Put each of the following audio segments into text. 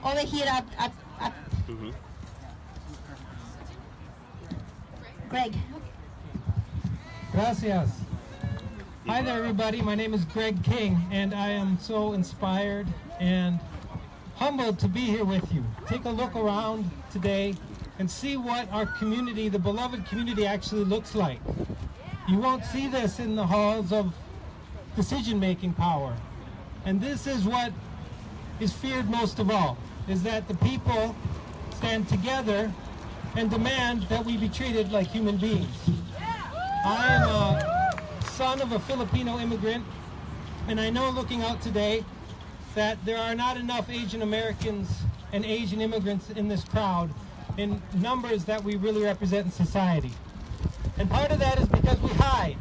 over here at Greg. Gracias. Hi there, everybody. My name is Greg King, and I am so inspired and humbled to be here with you. Take a look around today and see what our community, the beloved community, actually looks like. You won't see this in the halls of decision-making power. And this is what is feared most of all, is that the people stand together and demand that we be treated like human beings. I am a son of a Filipino immigrant, and I know looking out today that there are not enough Asian Americans and Asian immigrants in this crowd in numbers that we really represent in society. And part of that is because we hide,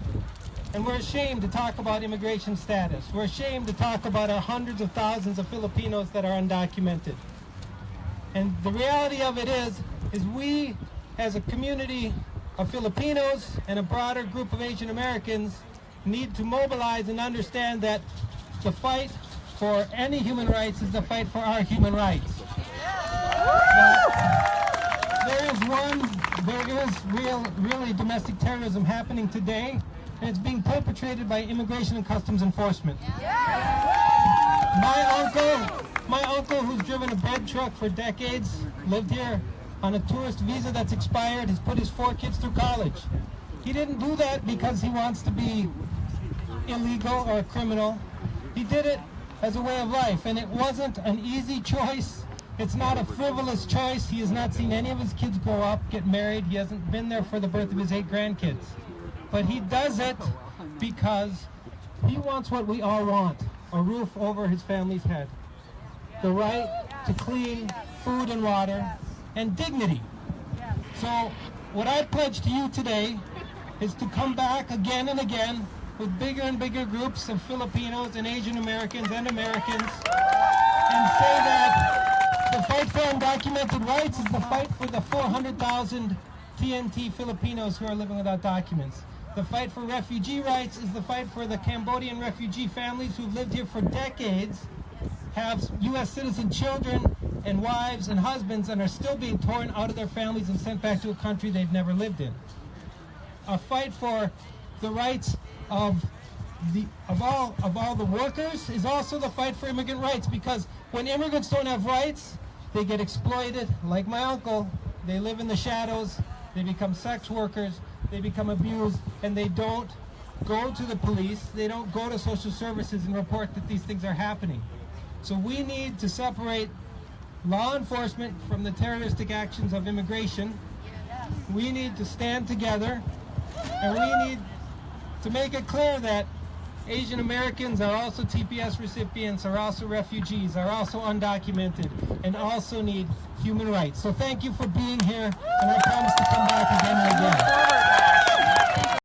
and we're ashamed to talk about immigration status. We're ashamed to talk about our hundreds of thousands of Filipinos that are undocumented. And the reality of it is we, as a community of Filipinos and a broader group of Asian Americans, need to mobilize and understand that the fight for any human rights is the fight for our human rights. There is really domestic terrorism happening today, and it's being perpetrated by Immigration and Customs Enforcement. My uncle, who's driven a bread truck for decades, lived here on a tourist visa that's expired, has put his 4 kids through college. He didn't do that because he wants to be illegal or a criminal. He did it as a way of life, and it wasn't an easy choice. It's not a frivolous choice. He has not seen any of his kids grow up, get married. He hasn't been there for the birth of his 8 grandkids. But he does it because he wants what we all want: a roof over his family's head, the right to clean food and water, and dignity. So what I pledge to you today is to come back again and again with bigger and bigger groups of Filipinos and Asian Americans and Americans, and say that the fight for undocumented rights is the fight for the 400,000 TNT Filipinos who are living without documents. The fight for refugee rights is the fight for the Cambodian refugee families who've lived here for decades, have U.S. citizen children and wives and husbands, and are still being torn out of their families and sent back to a country they've never lived in. A fight for the rights of all the workers is also the fight for immigrant rights, because when immigrants don't have rights, they get exploited. Like my uncle, they live in the shadows, they become sex workers, they become abused, and they don't go to the police, they don't go to social services and report that these things are happening. So we need to separate law enforcement from the terroristic actions of immigration. We need to stand together, and we need to make it clear that Asian Americans are also TPS recipients, are also refugees, are also undocumented, and also need human rights. So thank you for being here, and I promise to come back again and again.